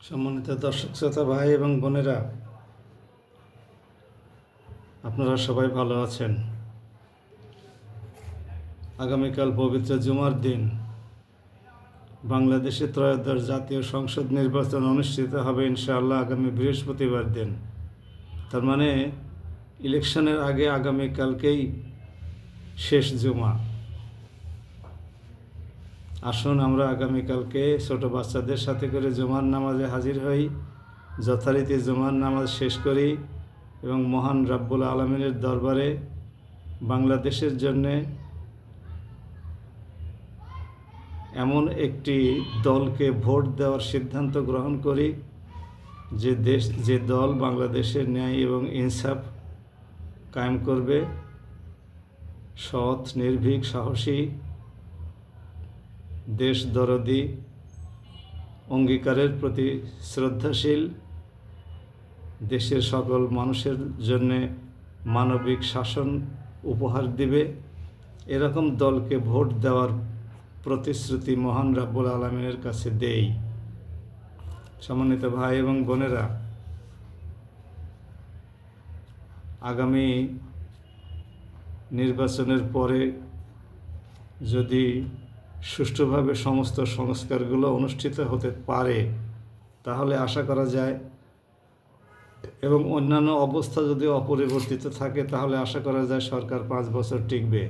সম্মানিত দর্শক শ্রোতা ভাই এবং বোনেরা, আপনারা সবাই ভালো আছেন। আগামীকাল পবিত্র জুমার দিন বাংলাদেশে ত্রয়োদশ জাতীয় সংসদ নির্বাচন অনুষ্ঠিত হবে ইনশাআল্লাহ আগামী বৃহস্পতিবার দিন। তার মানে ইলেকশনের আগে আগামীকালকেই শেষ জুমা। আসুন আমরা আগামীকালকে ছোট বাচ্চাদের সাথে করে জুমার নামাজে হাজির হই, যথারীতি জুমার নামাজ শেষ করি এবং মহান রাব্বুল আলামিনের দরবারে বাংলাদেশের জন্যে এমন একটি দলকে ভোট দেওয়ার সিদ্ধান্ত গ্রহণ করি যে দল বাংলাদেশের ন্যায় এবং ইনসাফ কায়েম করবে, সৎ, নির্ভীক, সাহসী, দেশ দরদি, অঙ্গীকারের প্রতি শ্রদ্ধাশীল, দেশের সকল মানুষের জন্যে মানবিক শাসন উপহার দিবে, এরকম দলকে ভোট দেওয়ার প্রতিশ্রুতি মহান রাব্বুল আলামিনের কাছে দেই। সম্মানিত ভাই এবং বোনেরা, আগামী নির্বাচনের পরে যদি সুষ্ঠুভাবে সমস্ত সংস্কারগুলো অনুষ্ঠিত হতে পারে তাহলে আশা করা যায়, এবং অন্যান্য অবস্থা যদি অপরিবর্তিত থাকে তাহলে আশা করা যায় সরকার 5 বছর টিকবে।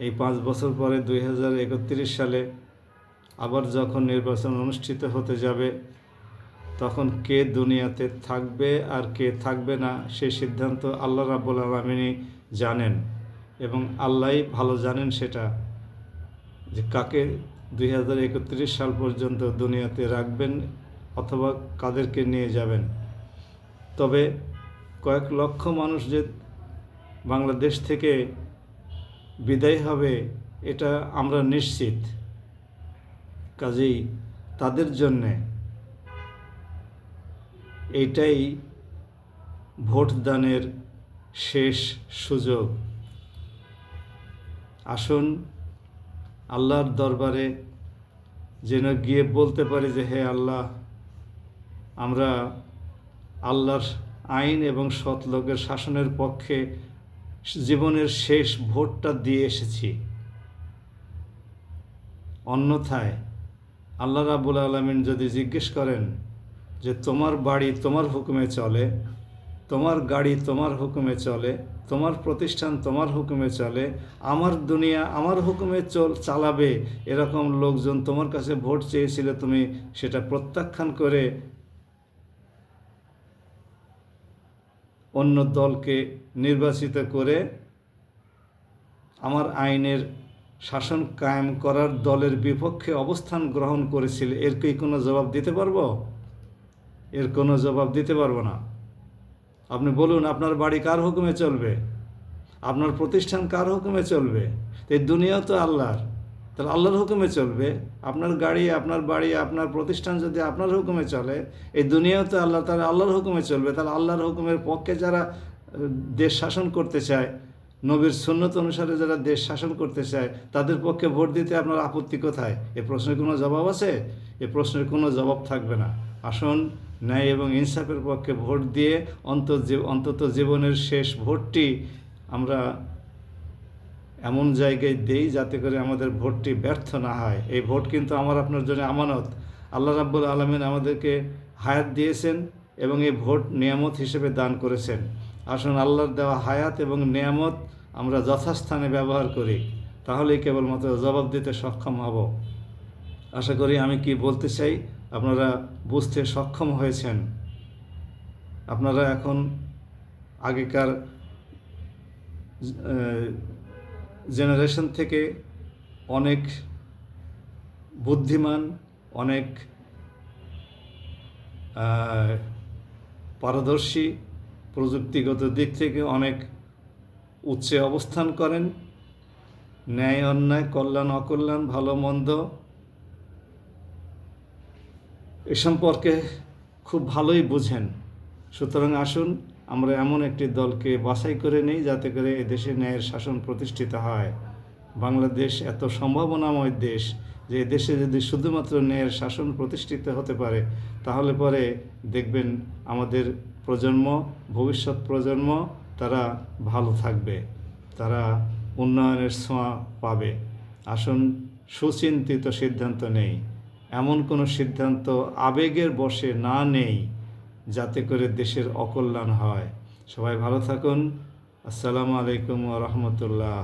এই 5 বছর পরে 2031 সালে আবার যখন নির্বাচন অনুষ্ঠিত হতে যাবে তখন কে দুনিয়াতে থাকবে আর কে থাকবে না সেই সিদ্ধান্ত আল্লাহ রাব্বুল আলামিনই জানেন, এবং আল্লাহই ভালো জানেন সেটা, যে কাকে 2031 সাল পর্যন্ত দুনিয়াতে রাখবেন অথবা কাদেরকে নিয়ে যাবেন। তবে কয়েক লক্ষ মানুষ যে বাংলাদেশ থেকে বিদায় হবে এটা আমরা নিশ্চিত। কাজেই তাদের জন্যে এইটাই ভোটদানের শেষ সুযোগ। আসুন আল্লাহর দরবারে যেন গিয়ে বলতে পারি যে হে আল্লাহ, আমরা আল্লাহর আইন এবং সৎ লোকের শাসনের পক্ষে জীবনের শেষ ভোটটা দিয়ে এসেছি। অন্যথায় আল্লাহ রাব্বুল আলামিন যদি জিজ্ঞেস করেন যে তোমার বাড়ি তোমার হুকুমে চলে, তোমার গাড়ি তোমার হুকুমে চলে, তোমার প্রতিষ্ঠান তোমার হুকুমে চলে, আমার দুনিয়া আমার হুকুমে চালাবে, এরকম লোকজন তোমার কাছে ভোট চেয়েছিল, তুমি সেটা প্রত্যাখ্যান করে অন্য দলকে নির্বাচিত করে আমার আইনের শাসন কায়েম করার দলের বিপক্ষে অবস্থান গ্রহণ করেছিল, এর কি কোনো জবাব দিতে পারবো? এর কোনো জবাব দিতে পারবো না। আপনি বলুন আপনার বাড়ি কার হুকুমে চলবে, আপনার প্রতিষ্ঠান কার হুকুমে চলবে? এই দুনিয়াও তো আল্লাহর, তাহলে আল্লাহর হুকুমে চলবে। আপনার গাড়ি, আপনার বাড়ি, আপনার প্রতিষ্ঠান যদি আপনার হুকুমে চলে, এই দুনিয়াও তো আল্লাহ, তাহলে আল্লাহর হুকুমে চলবে। তাহলে আল্লাহর হুকুমের পক্ষে যারা দেশ শাসন করতে চায়, নবীর সুন্নত অনুসারে যারা দেশ শাসন করতে চায়, তাদের পক্ষে ভোট দিতে আপনার আপত্তি কোথায়? এ প্রশ্নের কোনো জবাব আছে? এ প্রশ্নের কোনো জবাব থাকবে না। আসুন ন্যায় এবং ইনসাফের পক্ষে ভোট দিয়ে অন্তত জীবনের শেষ ভোটটি আমরা এমন জায়গায় দেই যাতে করে আমাদের ভোটটি ব্যর্থ না হয়। এই ভোট কিন্তু আমার আপনার জন্য আমানত। আল্লাহ রাব্বুল আলামিন আমাদেরকে হায়াত দিয়েছেন এবং এই ভোট নিয়ামত হিসেবে দান করেছেন। আসুন আল্লাহর দেওয়া হায়াত এবং নিয়ামত আমরা যথাস্থানে ব্যবহার করি, তাহলেই কেবলমাত্র জবাব দিতে সক্ষম হব। আশা করি আমি কি বলতে চাই আপনারা বুঝতে সক্ষম হয়েছেন। আপনারা এখন আগেকার জেনারেশন থেকে অনেক বুদ্ধিমান, অনেক পারদর্শী, প্রযুক্তিগত দিক থেকে অনেক উচ্চে অবস্থান করেন, ন্যায় অন্যায়, কল্যাণ অকল্যাণ, ভালো মন্দ এ সম্পর্কে খুব ভালোই বুঝেন। সুতরাং আসুন আমরা এমন একটি দলকে বাছাই করে নিই যাতে করে এদেশে ন্যায়ের শাসন প্রতিষ্ঠিত হয়। বাংলাদেশ এত সম্ভাবনাময় দেশ যে এই দেশে যদি শুধুমাত্র ন্যায়ের শাসন প্রতিষ্ঠিত হতে পারে, তাহলে পরে দেখবেন আমাদের প্রজন্ম, ভবিষ্যৎ প্রজন্ম, তারা ভালো থাকবে, তারা উন্নয়নের ছোঁয়া পাবে। আসুন সুচিন্তিত সিদ্ধান্ত নেই, এমন কোনো সিদ্ধান্ত আবেগের বশে না নেই যাতে করে দেশের অকল্যাণ হয়। সবাই ভালো থাকুন। আসসালামু আলাইকুম ওয়া রাহমাতুল্লাহ।